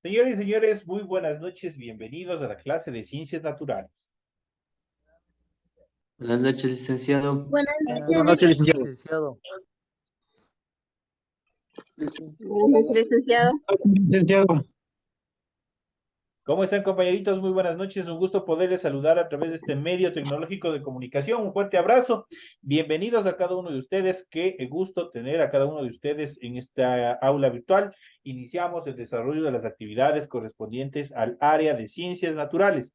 Señores y señores, muy buenas noches, bienvenidos a la clase de Ciencias Naturales. Buenas noches, licenciado. Buenas Buenas noches, noches, licenciado. licenciado. Buenas noches, licenciado. Licenciado. ¿Cómo están, compañeritos? Muy buenas noches, un gusto poderles saludar a través de este medio tecnológico de comunicación. Un fuerte abrazo, bienvenidos a cada uno de ustedes, qué gusto tener a cada uno de ustedes en esta aula virtual. Iniciamos el desarrollo de las actividades correspondientes al área de Ciencias Naturales.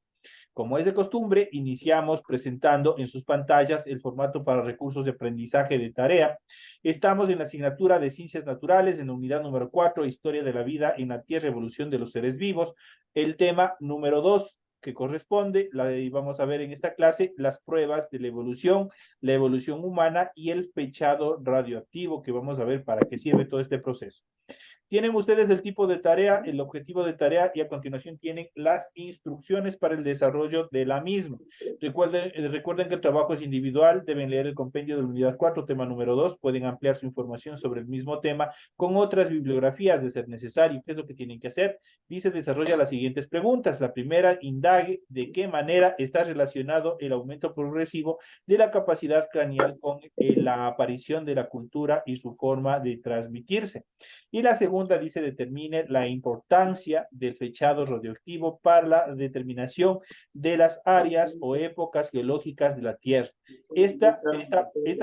Como es de costumbre, iniciamos presentando en sus pantallas el formato para recursos de aprendizaje de tarea. Estamos en la asignatura de Ciencias Naturales, en la unidad número 4, Historia de la Vida en la Tierra, Evolución de los Seres Vivos. El tema número 2, que corresponde, vamos a ver en esta clase, las pruebas de la evolución humana y el fechado radioactivo, que vamos a ver para qué sirve todo este proceso. Tienen ustedes el tipo de tarea, el objetivo de tarea y a continuación tienen las instrucciones para el desarrollo de la misma. Recuerden que el trabajo es individual, deben leer el compendio de la unidad 4, tema número 2, pueden ampliar su información sobre el mismo tema con otras bibliografías de ser necesario. ¿Qué es lo que tienen que hacer? Dice, desarrolla las siguientes preguntas. La primera, indague de qué manera está relacionado el aumento progresivo de la capacidad craneal con la aparición de la cultura y su forma de transmitirse. Y la segunda dice, determine la importancia del fechado radioactivo para la determinación de las áreas o épocas geológicas de la Tierra. Esta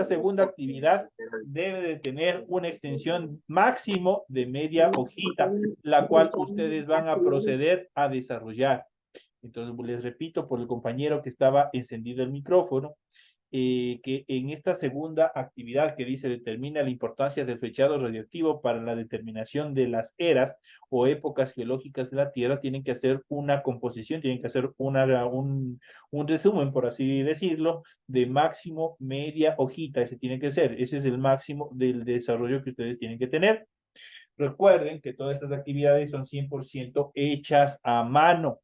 segunda actividad debe de tener una extensión máximo de media hojita, la cual ustedes van a proceder a desarrollar. Entonces, les repito por el compañero que estaba encendido el micrófono, que en esta segunda actividad que dice determina la importancia del fechado radioactivo para la determinación de las eras o épocas geológicas de la Tierra, tienen que hacer una composición, tienen que hacer un resumen, por así decirlo, de máximo media hojita. Ese tiene que ser, ese es el máximo del desarrollo que ustedes tienen que tener. Recuerden que todas estas actividades son 100% hechas a mano.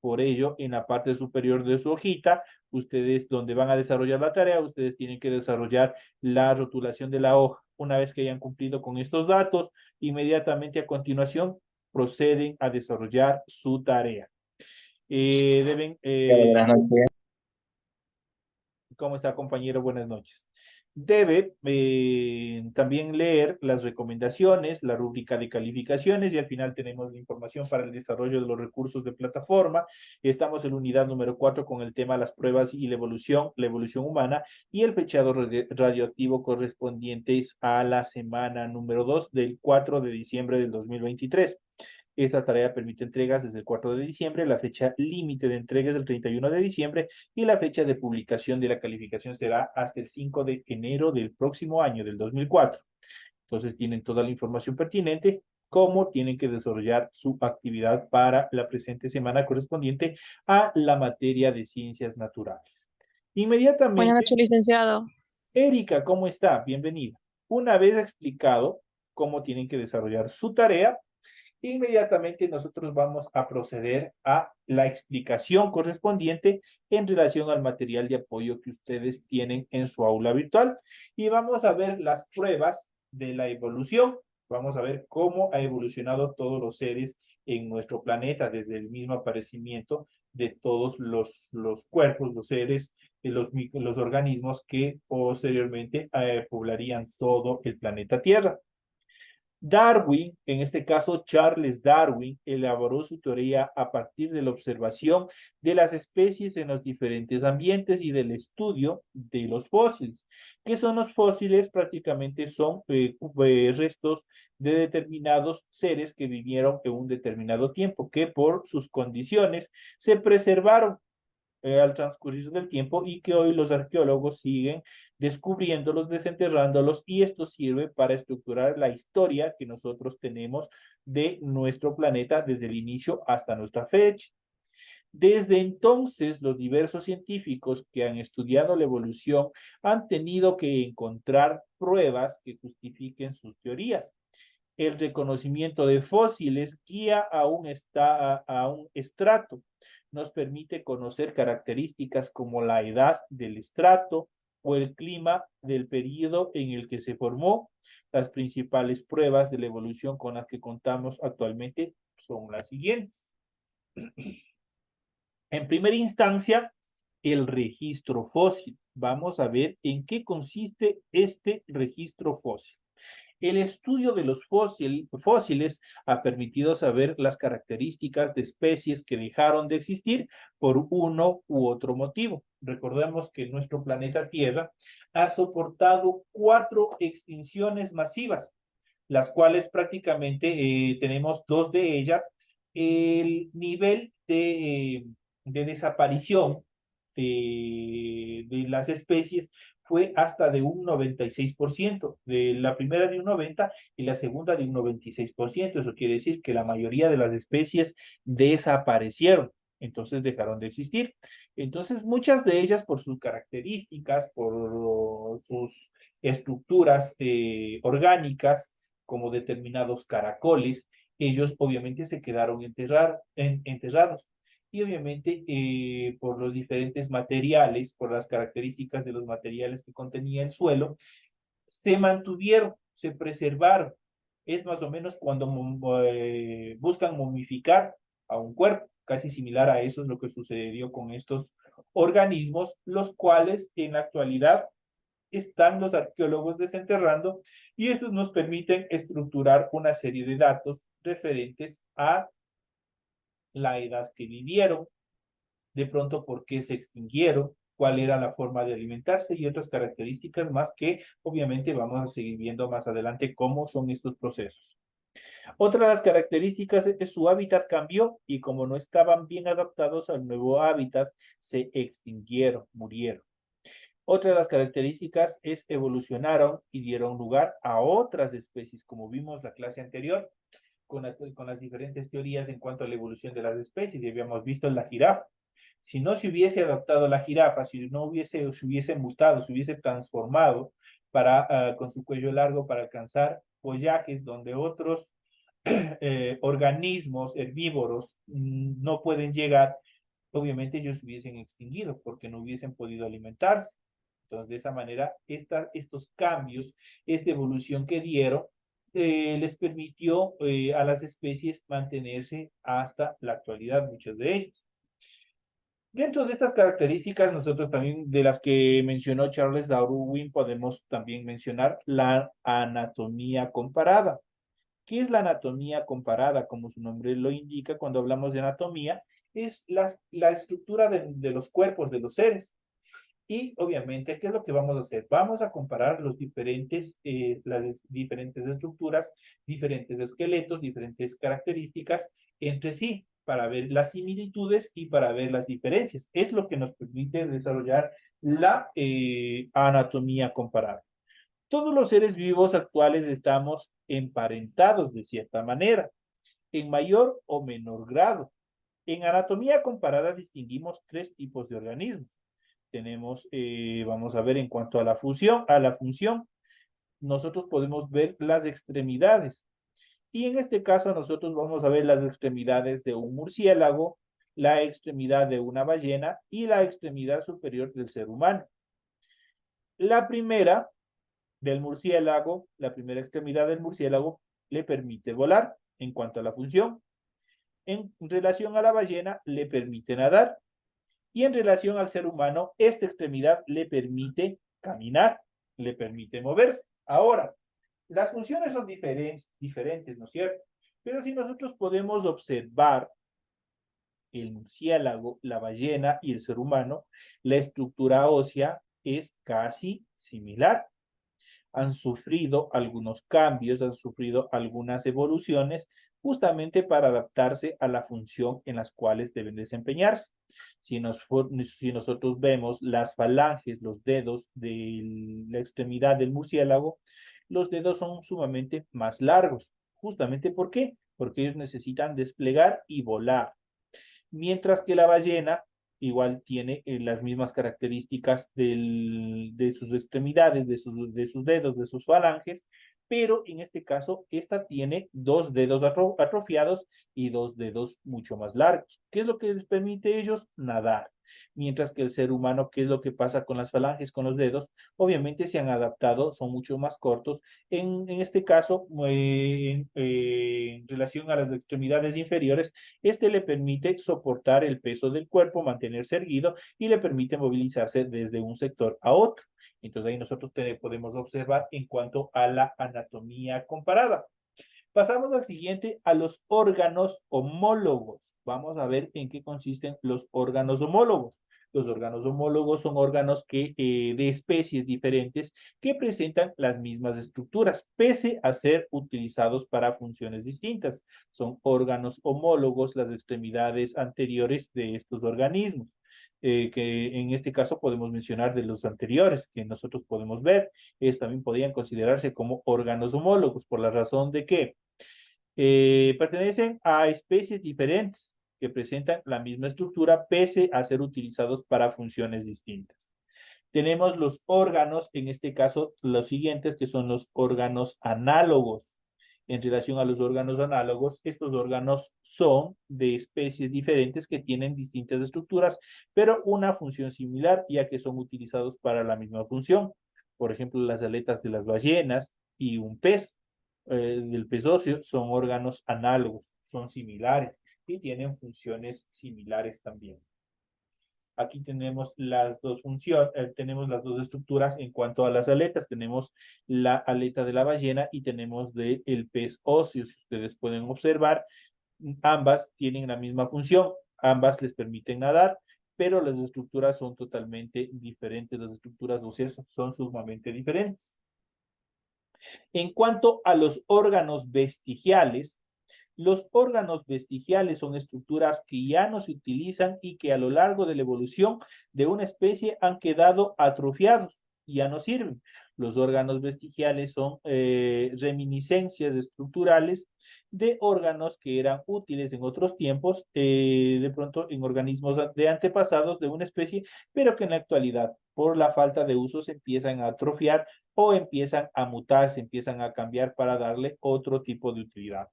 Por ello, en la parte superior de su hojita, ustedes donde van a desarrollar la tarea, ustedes tienen que desarrollar la rotulación de la hoja. Una vez que hayan cumplido con estos datos, inmediatamente a continuación proceden a desarrollar su tarea. Deben, Buenas noches. ¿cómo está, compañero? Buenas noches. Debe también leer las recomendaciones, la rúbrica de calificaciones y al final tenemos la información para el desarrollo de los recursos de plataforma. Estamos en la unidad número 4 con el tema las pruebas y la evolución humana y el fechado radioactivo correspondientes a la semana número 2 del 4 de diciembre del 2023. Esta tarea permite entregas desde el 4 de diciembre, la fecha límite de entregas del 31 de diciembre y la fecha de publicación de la calificación será hasta el 5 de enero del próximo año, del 2004. Entonces tienen toda la información pertinente, cómo tienen que desarrollar su actividad para la presente semana correspondiente a la materia de ciencias naturales. Buenas Inmediatamente, noches, licenciado. Erika, ¿cómo está? Bienvenida. Una vez explicado cómo tienen que desarrollar su tarea, inmediatamente nosotros vamos a proceder a la explicación correspondiente en relación al material de apoyo que ustedes tienen en su aula virtual y vamos a ver las pruebas de la evolución. Vamos a ver cómo ha evolucionado todos los seres en nuestro planeta desde el mismo aparecimiento de todos los cuerpos, los seres, los organismos que posteriormente poblarían todo el planeta Tierra. Darwin, en este caso Charles Darwin, elaboró su teoría a partir de la observación de las especies en los diferentes ambientes y del estudio de los fósiles. ¿Qué son los fósiles? Prácticamente son restos de determinados seres que vivieron en un determinado tiempo, que por sus condiciones se preservaron al transcurrir del tiempo y que hoy los arqueólogos siguen descubriéndolos, desenterrándolos y esto sirve para estructurar la historia que nosotros tenemos de nuestro planeta desde el inicio hasta nuestra fecha. Desde entonces, los diversos científicos que han estudiado la evolución han tenido que encontrar pruebas que justifiquen sus teorías. El reconocimiento de fósiles guía a un estrato. Nos permite conocer características como la edad del estrato, o el clima del periodo en el que se formó. Las principales pruebas de la evolución con las que contamos actualmente son las siguientes. En primera instancia, el registro fósil. Vamos a ver en qué consiste este registro fósil. El estudio de los fósiles ha permitido saber las características de especies que dejaron de existir por uno u otro motivo. Recordemos que nuestro planeta Tierra ha soportado 4 extinciones masivas, las cuales prácticamente tenemos 2 de ellas. El nivel de desaparición de las especies fue hasta de un 96%, de la primera de un 90% y la segunda de un 96%. Eso quiere decir que la mayoría de las especies desaparecieron, entonces dejaron de existir. Entonces muchas de ellas por sus características, por sus estructuras orgánicas, como determinados caracoles, ellos obviamente se quedaron enterrados. Y obviamente por los diferentes materiales, por las características de los materiales que contenía el suelo, se mantuvieron, se preservaron. Es más o menos cuando buscan momificar a un cuerpo, casi similar a eso es lo que sucedió con estos organismos, los cuales en la actualidad están los arqueólogos desenterrando, y estos nos permiten estructurar una serie de datos referentes a la edad que vivieron, de pronto por qué se extinguieron, cuál era la forma de alimentarse y otras características más que obviamente vamos a seguir viendo más adelante cómo son estos procesos. Otra de las características es que su hábitat cambió y como no estaban bien adaptados al nuevo hábitat, se extinguieron, murieron. Otra de las características es evolucionaron y dieron lugar a otras especies, como vimos la clase anterior, con las diferentes teorías en cuanto a la evolución de las especies. Y habíamos visto la jirafa. Si no se hubiese adaptado la jirafa, si no se hubiese mutado, se hubiese transformado con su cuello largo para alcanzar follajes donde otros organismos herbívoros no pueden llegar, obviamente ellos se hubiesen extinguido porque no hubiesen podido alimentarse. Entonces, de esa manera, estos cambios, esta evolución que dieron, les permitió a las especies mantenerse hasta la actualidad, muchas de ellas. Dentro de estas características, nosotros también, de las que mencionó Charles Darwin, podemos también mencionar la anatomía comparada. ¿Qué es la anatomía comparada? Como su nombre lo indica, cuando hablamos de anatomía, es la estructura de los cuerpos de los seres. Y obviamente, ¿qué es lo que vamos a hacer? Vamos a comparar las diferentes estructuras, diferentes esqueletos, diferentes características entre sí para ver las similitudes y para ver las diferencias. Es lo que nos permite desarrollar la anatomía comparada. Todos los seres vivos actuales estamos emparentados de cierta manera, en mayor o menor grado. En anatomía comparada distinguimos 3 tipos de organismos. Tenemos, vamos a ver en cuanto a la función, nosotros podemos ver las extremidades. Y en este caso nosotros vamos a ver las extremidades de un murciélago, la extremidad de una ballena y la extremidad superior del ser humano. La primera del murciélago, la primera extremidad del murciélago le permite volar en cuanto a la función. En relación a la ballena, le permite nadar. Y en relación al ser humano, esta extremidad le permite caminar, le permite moverse. Ahora, las funciones son diferentes, ¿no es cierto? Pero si nosotros podemos observar el murciélago, la ballena y el ser humano, la estructura ósea es casi similar. Han sufrido algunos cambios, han sufrido algunas evoluciones, justamente para adaptarse a la función en las cuales deben desempeñarse. Si nosotros vemos las falanges, los dedos de la extremidad del murciélago, los dedos son sumamente más largos. ¿Justamente por qué? Porque ellos necesitan desplegar y volar. Mientras que la ballena igual tiene las mismas características de sus extremidades, de sus dedos, de sus falanges, pero en este caso esta tiene 2 dedos atrofiados y 2 dedos mucho más largos. ¿Qué es lo que les permite a ellos? Nadar. mientras que el ser humano, ¿qué es lo que pasa con las falanges, con los dedos? Obviamente se han adaptado, son mucho más cortos. En este caso, en relación a las extremidades inferiores, este le permite soportar el peso del cuerpo, mantenerse erguido y le permite movilizarse desde un sector a otro. Entonces ahí nosotros podemos observar en cuanto a la anatomía comparada. Pasamos al siguiente, a los órganos homólogos. Vamos a ver en qué consisten los órganos homólogos. Los órganos homólogos son órganos de especies diferentes que presentan las mismas estructuras, pese a ser utilizados para funciones distintas. Son órganos homólogos las extremidades anteriores de estos organismos, que en este caso podemos mencionar de los anteriores que nosotros podemos ver. Ellos también podrían considerarse como órganos homólogos por la razón de que pertenecen a especies diferentes que presentan la misma estructura pese a ser utilizados para funciones distintas. Tenemos los órganos, en este caso los siguientes, que son los órganos análogos. En relación a los órganos análogos, estos órganos son de especies diferentes que tienen distintas estructuras, pero una función similar, ya que son utilizados para la misma función. Por ejemplo, las aletas de las ballenas y un pez del pez óseo son órganos análogos, son similares y tienen funciones similares también. Aquí tenemos las dos funciones, tenemos las dos estructuras en cuanto a las aletas. Tenemos la aleta de la ballena y tenemos del pez óseo. Si ustedes pueden observar, ambas tienen la misma función, ambas les permiten nadar, pero las estructuras son totalmente diferentes. Las estructuras óseas son sumamente diferentes. En cuanto a los órganos vestigiales, los órganos vestigiales son estructuras que ya no se utilizan y que a lo largo de la evolución de una especie han quedado atrofiados y ya no sirven. Los órganos vestigiales son reminiscencias estructurales de órganos que eran útiles en otros tiempos, de pronto en organismos de antepasados de una especie, pero que en la actualidad, por la falta de uso, se empiezan a atrofiar o empiezan a mutar, se empiezan a cambiar para darle otro tipo de utilidad.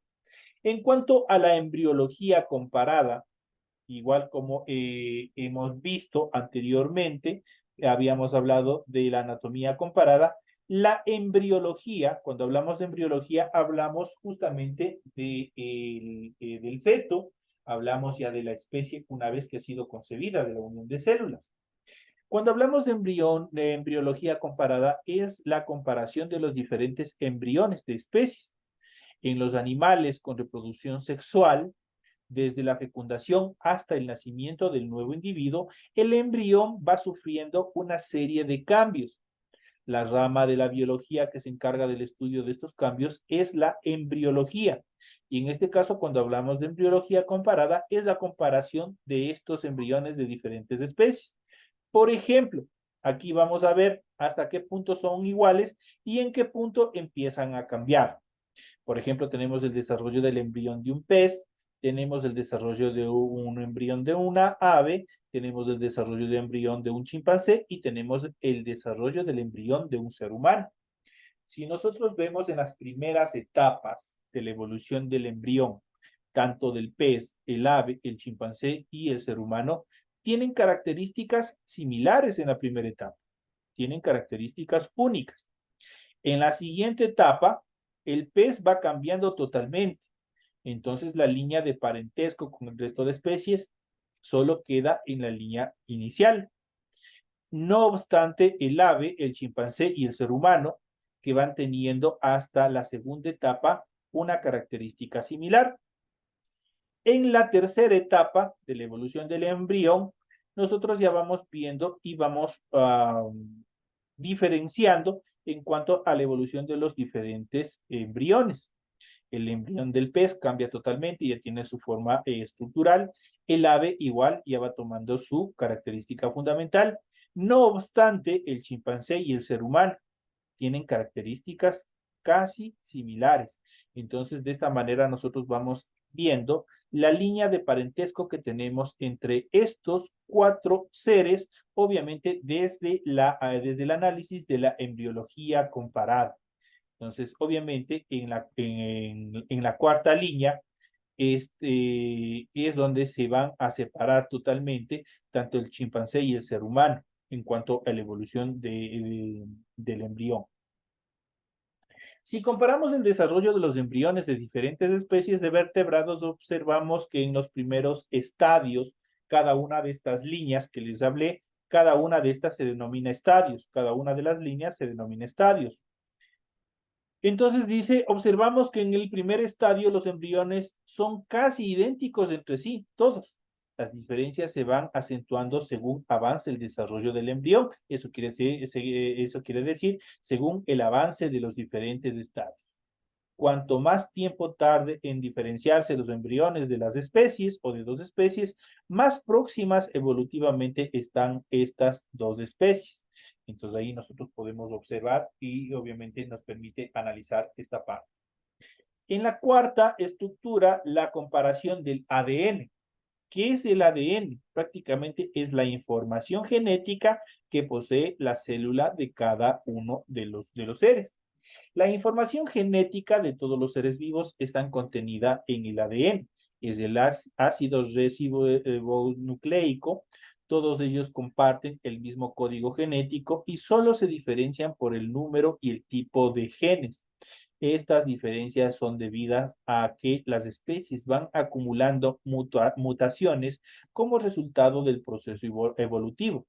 En cuanto a la embriología comparada, igual como hemos visto anteriormente, habíamos hablado de la anatomía comparada, la embriología, cuando hablamos de embriología, hablamos justamente del feto, hablamos ya de la especie una vez que ha sido concebida, de la unión de células. Cuando hablamos de embriología comparada, es la comparación de los diferentes embriones de especies. En los animales con reproducción sexual, desde la fecundación hasta el nacimiento del nuevo individuo, el embrión va sufriendo una serie de cambios. La rama de la biología que se encarga del estudio de estos cambios es la embriología. Y en este caso, cuando hablamos de embriología comparada, es la comparación de estos embriones de diferentes especies. Por ejemplo, aquí vamos a ver hasta qué punto son iguales y en qué punto empiezan a cambiar. Por ejemplo, tenemos el desarrollo del embrión de un pez, tenemos el desarrollo de un embrión de una ave, tenemos el desarrollo del embrión de un chimpancé y tenemos el desarrollo del embrión de un ser humano. Si nosotros vemos en las primeras etapas de la evolución del embrión, tanto del pez, el ave, el chimpancé y el ser humano, tienen características similares en la primera etapa, tienen características únicas. En la siguiente etapa, el pez va cambiando totalmente. Entonces la línea de parentesco con el resto de especies solo queda en la línea inicial. No obstante, el ave, el chimpancé y el ser humano, que van teniendo hasta la segunda etapa una característica similar. En la tercera etapa de la evolución del embrión, nosotros ya vamos viendo y vamos diferenciando en cuanto a la evolución de los diferentes embriones. El embrión del pez cambia totalmente y ya tiene su forma estructural. El ave igual ya va tomando su característica fundamental. No obstante, el chimpancé y el ser humano tienen características casi similares. Entonces, de esta manera nosotros vamos viendo la línea de parentesco que tenemos entre estos cuatro seres, obviamente desde el análisis de la embriología comparada. Entonces, obviamente, en la cuarta línea, es donde se van a separar totalmente tanto el chimpancé y el ser humano en cuanto a la evolución del embrión. Si comparamos el desarrollo de los embriones de diferentes especies de vertebrados, observamos que en los primeros estadios, cada una de estas líneas que les hablé, cada una de estas se denomina estadios, cada una de las líneas se denomina estadios. Entonces dice, observamos que en el primer estadio los embriones son casi idénticos entre sí, todos. Las diferencias se van acentuando según avance el desarrollo del embrión. Eso quiere decir según el avance de los diferentes estadios. Cuanto más tiempo tarde en diferenciarse los embriones de las especies o de dos especies, más próximas evolutivamente están estas dos especies. Entonces ahí nosotros podemos observar y obviamente nos permite analizar esta parte. En la cuarta estructura, la comparación del ADN. ¿Qué es el ADN? Prácticamente es la información genética que posee la célula de cada uno de los seres. La información genética de todos los seres vivos está contenida en el ADN, es el ácido ribonucleico. Todos ellos comparten el mismo código genético y solo se diferencian por el número y el tipo de genes. Estas diferencias son debidas a que las especies van acumulando mutaciones como resultado del proceso evolutivo.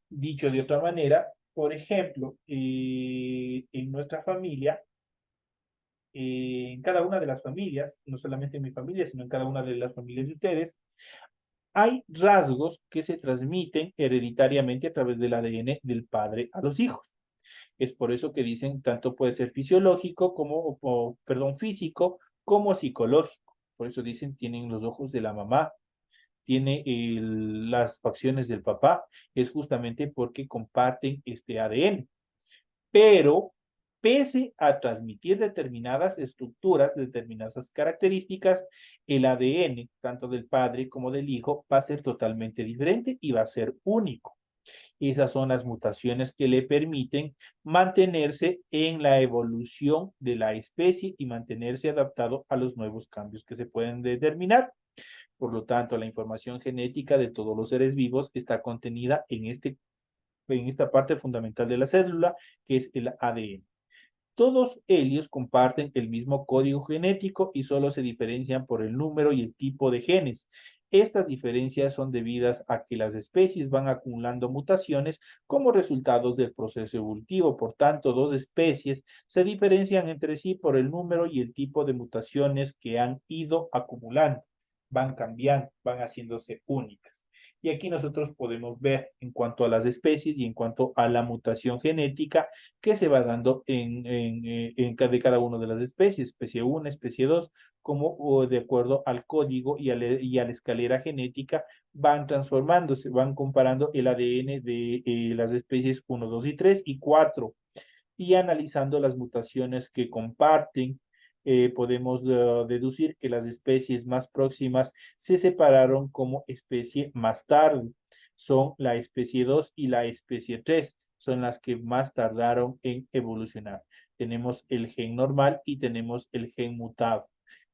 Dicho de otra manera, por ejemplo, en nuestra familia, en cada una de las familias, no solamente en mi familia, sino en cada una de las familias de ustedes, hay rasgos que se transmiten hereditariamente a través del ADN del padre a los hijos. Es por eso que dicen tanto puede ser fisiológico perdón, físico como psicológico. Por eso dicen tienen los ojos de la mamá, tiene las facciones del papá, es justamente porque comparten este ADN. Pero pese a transmitir determinadas estructuras, determinadas características, el ADN, tanto del padre como del hijo, va a ser totalmente diferente y va a ser único. Esas son las mutaciones que le permiten mantenerse en la evolución de la especie y mantenerse adaptado a los nuevos cambios que se pueden determinar. Por lo tanto, la información genética de todos los seres vivos está contenida en esta parte fundamental de la célula, que es el ADN. Todos ellos comparten el mismo código genético y solo se diferencian por el número y el tipo de genes. Estas diferencias son debidas a que las especies van acumulando mutaciones como resultados del proceso evolutivo. Por tanto, dos especies se diferencian entre sí por el número y el tipo de mutaciones que han ido acumulando. Van cambiando, van haciéndose únicas. Y aquí nosotros podemos ver en cuanto a las especies y en cuanto a la mutación genética que se va dando de cada una de las especies, especie 1, especie 2, como de acuerdo al código y a la escalera genética van transformándose, van comparando el ADN de las especies 1, 2 y 3 y 4 y analizando las mutaciones que comparten. Podemos deducir que las especies más próximas se separaron como especie más tarde. Son la especie 2 y la especie 3. Son las que más tardaron en evolucionar. Tenemos el gen normal y tenemos el gen mutado.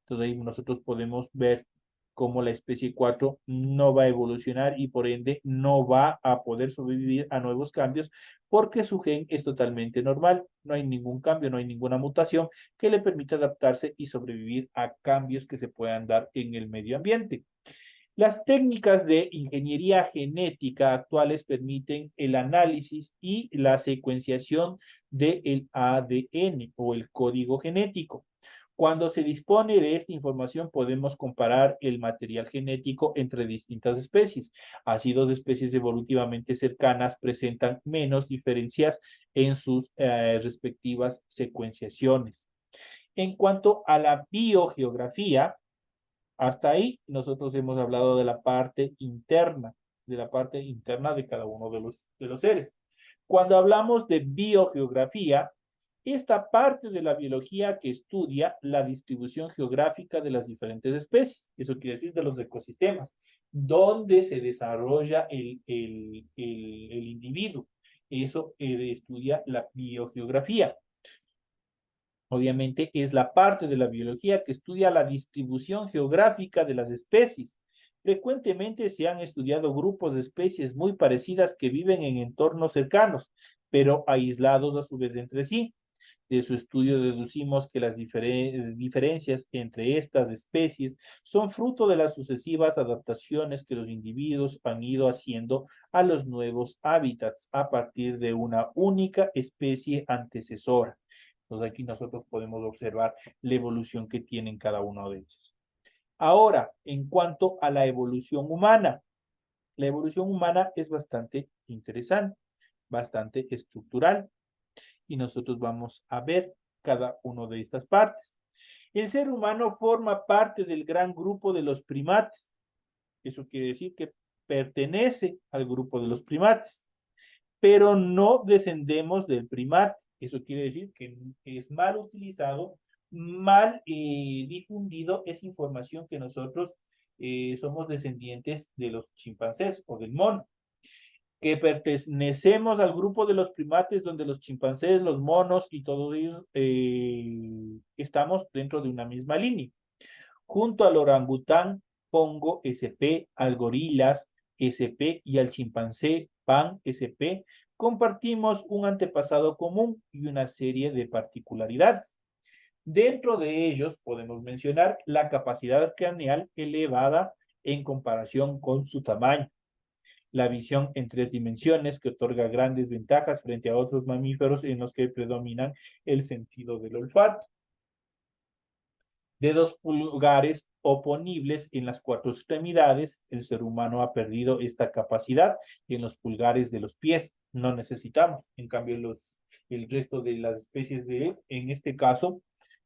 Entonces ahí nosotros podemos ver cómo la especie 4 no va a evolucionar y por ende no va a poder sobrevivir a nuevos cambios porque su gen es totalmente normal. No hay ningún cambio, no hay ninguna mutación que le permita adaptarse y sobrevivir a cambios que se puedan dar en el medio ambiente. Las técnicas de ingeniería genética actuales permiten el análisis y la secuenciación del ADN o el código genético. Cuando se dispone de esta información podemos comparar el material genético entre distintas especies. Así, dos especies evolutivamente cercanas presentan menos diferencias en sus respectivas secuenciaciones. En cuanto a la biogeografía, hasta ahí nosotros hemos hablado de la parte interna, de cada uno de los seres. Cuando hablamos de biogeografía, esta parte de la biología que estudia la distribución geográfica de las diferentes especies, eso quiere decir de los ecosistemas, donde se desarrolla el individuo. Eso estudia la biogeografía. obviamente, es la parte de la biología que estudia la distribución geográfica de las especies. Frecuentemente se han estudiado grupos de especies muy parecidas que viven en entornos cercanos, pero aislados a su vez entre sí. De su estudio deducimos que las diferencias entre estas especies son fruto de las sucesivas adaptaciones que los individuos han ido haciendo a los nuevos hábitats a partir de una única especie antecesora. Entonces aquí nosotros podemos observar la evolución que tienen cada uno de ellos. Ahora, en cuanto a la evolución humana es bastante interesante, bastante estructural, y nosotros vamos a ver cada una de estas partes. El ser humano forma parte del gran grupo de los primates. Eso quiere decir que pertenece al grupo de los primates, pero no descendemos del primate. Eso quiere decir que es mal utilizado, mal difundido esa información que nosotros somos descendientes de los chimpancés o del mono, que pertenecemos al grupo de los primates donde los chimpancés, los monos y todos ellos estamos dentro de una misma línea. Junto al orangután, pongo SP, al gorilas SP y al chimpancé pan SP, compartimos un antepasado común y una serie de particularidades. Dentro de ellos podemos mencionar la capacidad craneal elevada en comparación con su tamaño, la visión en 3 dimensiones, que otorga grandes ventajas frente a otros mamíferos en los que predominan el sentido del olfato. Dedos pulgares oponibles en las 4 extremidades, el ser humano ha perdido esta capacidad en los pulgares de los pies, no necesitamos. En cambio, el resto de las especies en este caso,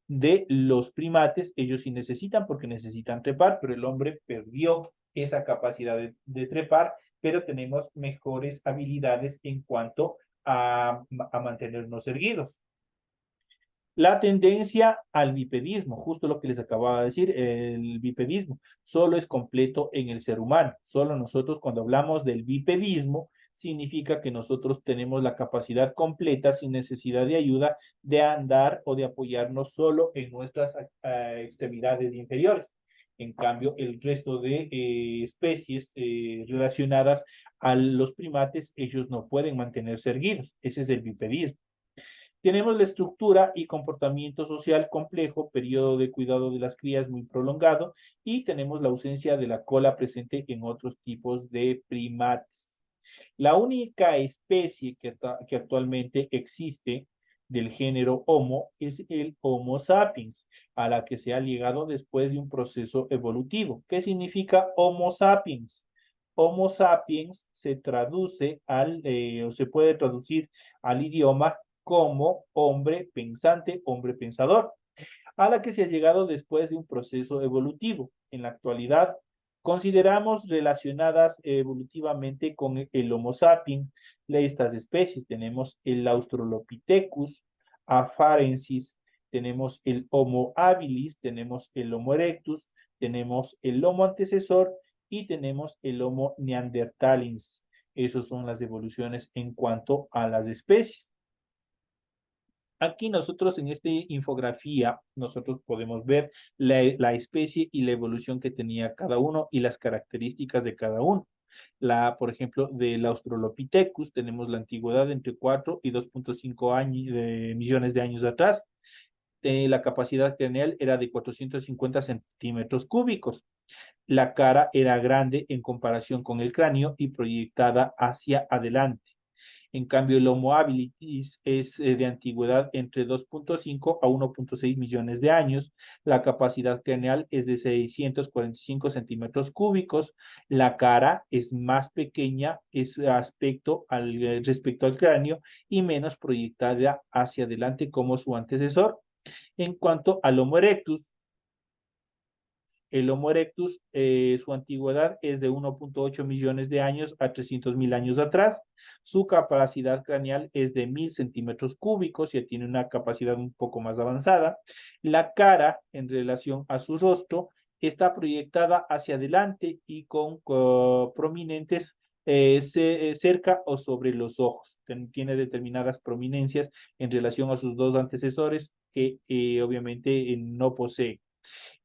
de los primates, ellos sí necesitan porque necesitan trepar, pero el hombre perdió esa capacidad de trepar, pero tenemos mejores habilidades en cuanto a mantenernos erguidos. La tendencia al bipedismo, justo lo que les acababa de decir, el bipedismo solo es completo en el ser humano. Solo nosotros cuando hablamos del bipedismo, significa que nosotros tenemos la capacidad completa sin necesidad de ayuda de andar o de apoyarnos solo en nuestras extremidades inferiores. En cambio, el resto de especies relacionadas a los primates, ellos no pueden mantenerse erguidos. Ese es el bipedismo. Tenemos la estructura y comportamiento social complejo, periodo de cuidado de las crías muy prolongado, y tenemos la ausencia de la cola presente en otros tipos de primates. La única especie que actualmente existe del género Homo es el Homo sapiens, a la que se ha llegado después de un proceso evolutivo. ¿Qué significa Homo sapiens? Homo sapiens se traduce o se puede traducir al idioma como hombre pensante, hombre pensador, a la que se ha llegado después de un proceso evolutivo. En la actualidad, consideramos relacionadas evolutivamente con el Homo sapiens estas especies. Tenemos el Australopithecus afarensis, tenemos el Homo habilis, tenemos el Homo erectus, tenemos el Homo antecesor y tenemos el Homo neanderthalis. Esas son las evoluciones en cuanto a las especies. Aquí nosotros en esta infografía, nosotros podemos ver la especie y la evolución que tenía cada uno y las características de cada uno. Por ejemplo, del Australopithecus tenemos la antigüedad entre 4 y 2.5 millones de años atrás. La capacidad craneal era de 450 centímetros cúbicos. La cara era grande en comparación con el cráneo y proyectada hacia adelante. En cambio, el Homo habilis es de antigüedad entre 2.5 a 1.6 millones de años. La capacidad craneal es de 645 centímetros cúbicos. La cara es más pequeña, es respecto al cráneo y menos proyectada hacia adelante como su antecesor. En cuanto al Homo erectus, el Homo erectus, su antigüedad es de 1.8 millones de años a 300.000 años atrás. Su capacidad craneal es de 1.000 centímetros cúbicos, ya tiene una capacidad un poco más avanzada. La cara, en relación a su rostro, está proyectada hacia adelante y con prominentes cerca o sobre los ojos. Tiene determinadas prominencias en relación a sus dos antecesores, que obviamente no posee.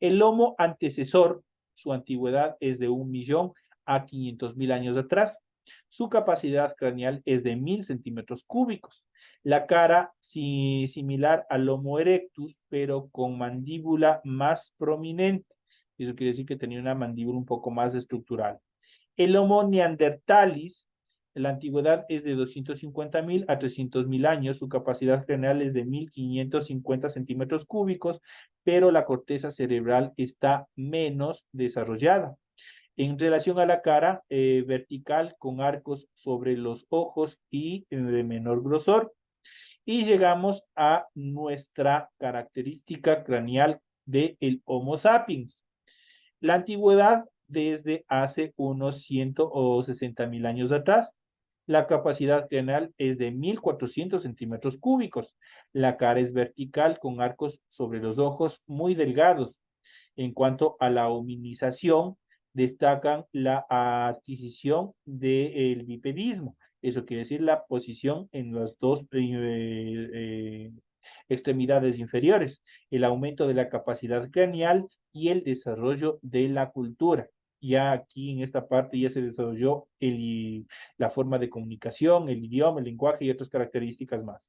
El Homo antecesor, su antigüedad es de 1.000.000 a 500.000 años atrás. Su capacidad craneal es de 1.000 centímetros cúbicos. La cara similar al Homo erectus, pero con mandíbula más prominente. Eso quiere decir que tenía una mandíbula un poco más estructural. El Homo neanderthalis, la antigüedad es de 250.000 a 300.000 años, su capacidad craneal es de 1.550 centímetros cúbicos, pero la corteza cerebral está menos desarrollada. En relación a la cara, vertical con arcos sobre los ojos y de menor grosor. Y llegamos a nuestra característica craneal del Homo sapiens. La antigüedad desde hace unos 160.000 años atrás. La capacidad craneal es de 1.400 centímetros cúbicos. La cara es vertical con arcos sobre los ojos muy delgados. En cuanto a la hominización, destacan la adquisición del bipedismo. Eso quiere decir la posición en las dos extremidades inferiores, el aumento de la capacidad craneal y el desarrollo de la cultura. Ya aquí en esta parte ya se desarrolló la forma de comunicación, el idioma, el lenguaje y otras características más.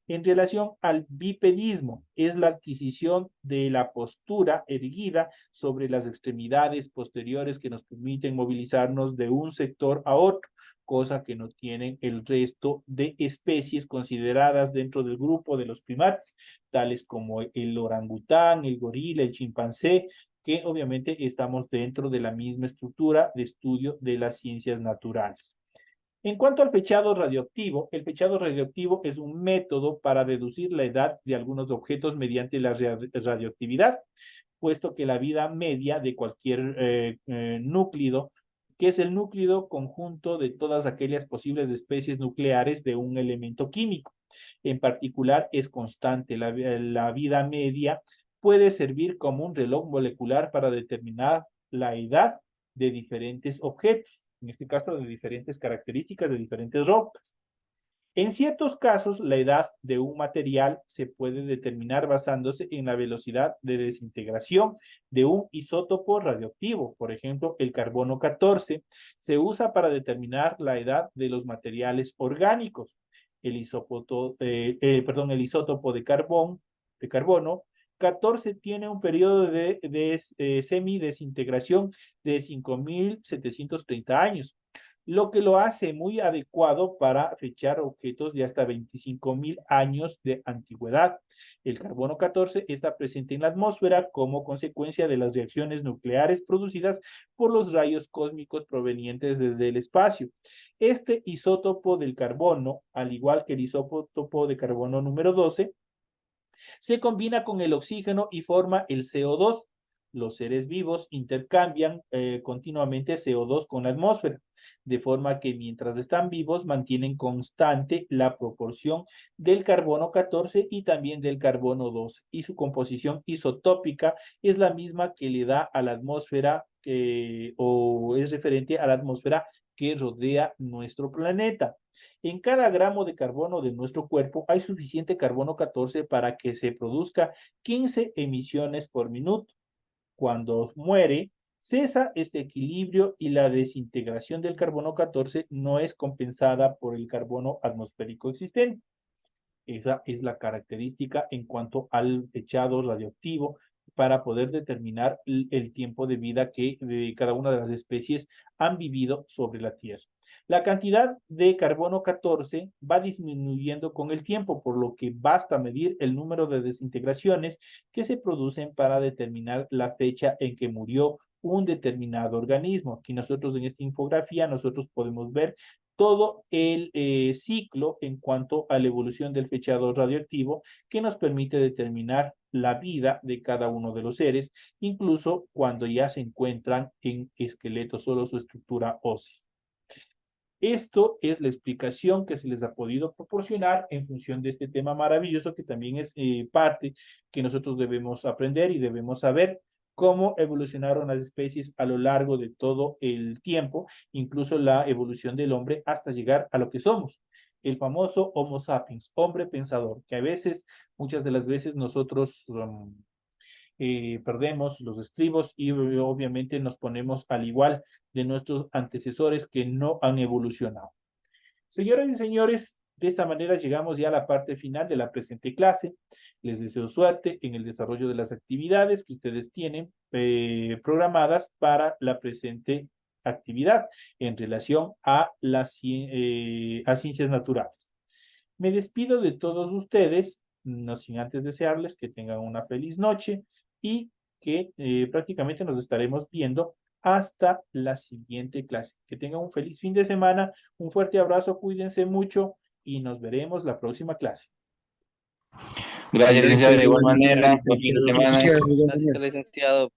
En relación al bipedismo, es la adquisición de la postura erguida sobre las extremidades posteriores que nos permiten movilizarnos de un sector a otro, cosa que no tienen el resto de especies consideradas dentro del grupo de los primates, tales como el orangután, el gorila, el chimpancé, que obviamente estamos dentro de la misma estructura de estudio de las ciencias naturales. En cuanto al fechado radioactivo, el fechado radioactivo es un método para reducir la edad de algunos objetos mediante la radioactividad, puesto que la vida media de cualquier núclido, que es el núclido conjunto de todas aquellas posibles especies nucleares de un elemento químico. En particular, es constante. La vida media puede servir como un reloj molecular para determinar la edad de diferentes objetos, en este caso de diferentes características de diferentes rocas. En ciertos casos, la edad de un material se puede determinar basándose en la velocidad de desintegración de un isótopo radioactivo. Por ejemplo, el carbono 14 se usa para determinar la edad de los materiales orgánicos. El isótopo de carbono 14 tiene un periodo de semidesintegración de 5.730 años, lo que lo hace muy adecuado para fechar objetos de hasta 25.000 años de antigüedad. El carbono 14 está presente en la atmósfera como consecuencia de las reacciones nucleares producidas por los rayos cósmicos provenientes desde el espacio. Este isótopo del carbono, al igual que el isótopo de carbono número 12, se combina con el oxígeno y forma el CO2. Los seres vivos intercambian continuamente CO2 con la atmósfera, de forma que mientras están vivos mantienen constante la proporción del carbono 14 y también del carbono 12, y su composición isotópica es la misma que le da a la atmósfera o es referente a la atmósfera que rodea nuestro planeta. En cada gramo de carbono de nuestro cuerpo hay suficiente carbono 14 para que se produzca 15 emisiones por minuto. Cuando muere, cesa este equilibrio y la desintegración del carbono 14 no es compensada por el carbono atmosférico existente. Esa es la característica en cuanto al fechado radioactivo para poder determinar el tiempo de vida que cada una de las especies han vivido sobre la Tierra. La cantidad de carbono 14 va disminuyendo con el tiempo, por lo que basta medir el número de desintegraciones que se producen para determinar la fecha en que murió un determinado organismo. Aquí nosotros en esta infografía nosotros podemos ver todo el ciclo en cuanto a la evolución del fechado radioactivo que nos permite determinar la vida de cada uno de los seres, incluso cuando ya se encuentran en esqueleto, solo su estructura ósea. Esto es la explicación que se les ha podido proporcionar en función de este tema maravilloso que también es parte que nosotros debemos aprender y debemos saber cómo evolucionaron las especies a lo largo de todo el tiempo, incluso la evolución del hombre hasta llegar a lo que somos. el famoso Homo sapiens, hombre pensador, que a veces, muchas de las veces nosotros perdemos los estribos y obviamente nos ponemos al igual de nuestros antecesores que no han evolucionado. Señoras y señores, de esta manera llegamos ya a la parte final de la presente clase. Les deseo suerte en el desarrollo de las actividades que ustedes tienen programadas para la presente actividad en relación a ciencias naturales. Me despido de todos ustedes, no sin antes desearles que tengan una feliz noche y que prácticamente nos estaremos viendo hasta la siguiente clase. Que tengan un feliz fin de semana, un fuerte abrazo, cuídense mucho y nos veremos la próxima clase. Gracias, licenciado. De igual manera, buen fin de semana. Gracias, licenciado.